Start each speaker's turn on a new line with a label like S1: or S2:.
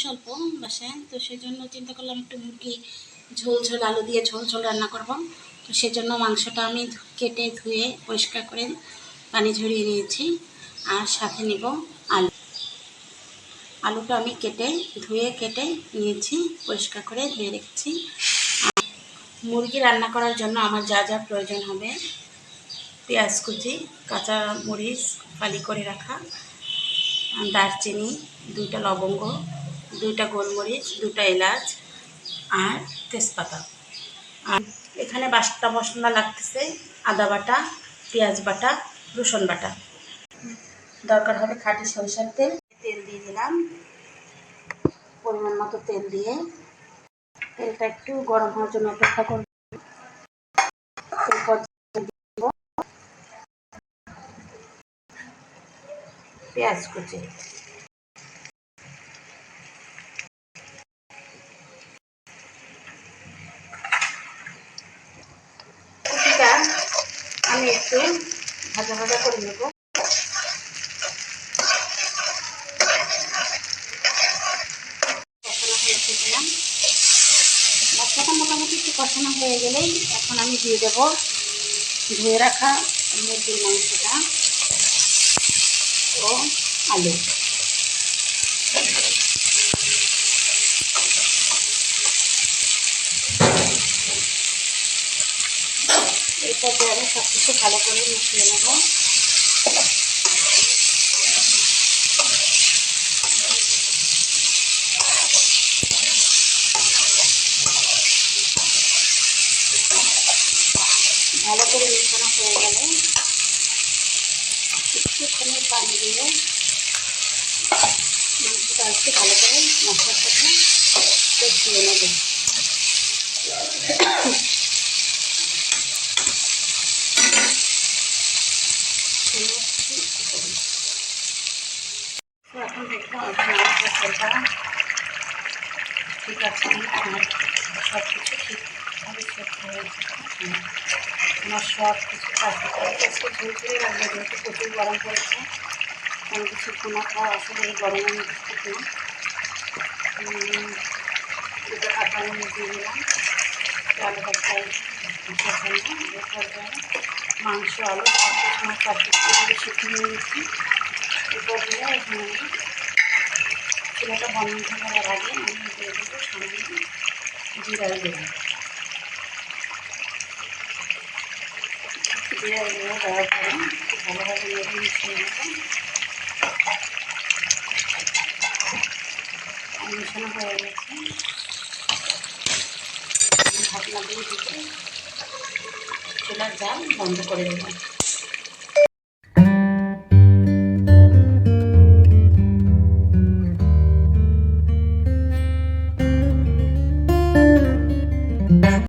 S1: স্বল্প বাসায়, তো সেই জন্য চিন্তা করলাম একটু মুরগি ঝোল ঝোল আলু দিয়ে ঝোল ঝোল রান্না করব। তো সেজন্য মাংসটা আমি কেটে ধুয়ে পরিষ্কার করে পানি ঝরিয়ে নিয়েছি। আর সাথে নেব আলু। আলুটা আমি কেটে নিয়েছি, পরিষ্কার করে ধুয়ে রেখেছি। মুরগি রান্না করার জন্য আমার যা যা প্রয়োজন হবে: পেঁয়াজ কুচি, কাঁচা মরিচ ফালি করে রাখা, দারচিনি, 2টা লবঙ্গ, 2টা গোলমরিচ, 2টা এলাচ আর তেজপাতা। আর এখানে বাটা মশলা লাগতেছে: আদা বাটা, পেঁয়াজ বাটা, রসুন বাটা। দরকার হবে খাঁটি সরিষার তেল। তেল দিয়ে দিলাম, পরিমাণ মতো তেল দিয়ে তেলটা একটু গরম হওয়ার জন্য অপেক্ষা করব। এরপর পেঁয়াজ কুচি, কুচিটা আমি একটু ভাজা ভাজা করে নেব। মশলাটা মোটামুটি একটু কষানো হয়ে গেলেই এখন আমি দিয়ে দেব ধুয়ে রাখা মুরগির মাংসটা ও আলু। এরপরে আমি সব কিছু ভালো করে মিশিয়ে নেব। ভালো করে মিশানো হয়ে গেলে একটুখানি পানি দিয়ে মাংসটা একটু ভালো করে মশলার সাথে কষিয়ে নেব। এখন দেখবো মশলাটা ঠিক আছে, সব কিছু ঠিকভাবে সেদ্ধ হয়েছে। আমার সব কিছু আজকে ঝুলঝুলি রাখবে, যেহেতু প্রচুর গরম পড়েছে। কোনো কিছু খানা খাওয়া আসলে এই গরমের মধ্যে ঠিক না। 2টা কাঁচা মরিচ দিয়ে দিলাম, আলু ভর্তায় মাংস আলু সব কিছু আমার প্রাকৃতিকভাবে শিখে নিয়েছি। এরপর দিয়ে এখানে চুলাটা বন্ধ করার আগে আমি দিয়ে দেবো সামনে জিরার গুঁড়ো। জিরার গুঁড়ো দেওয়ার পরে খুব ভালোভাবে নেড়ে মিশিয়ে নেব। মিশানো হয়ে গেছে, ঢাকনা দিয়ে দিতে চুলার জাল বন্ধ করে দেবো।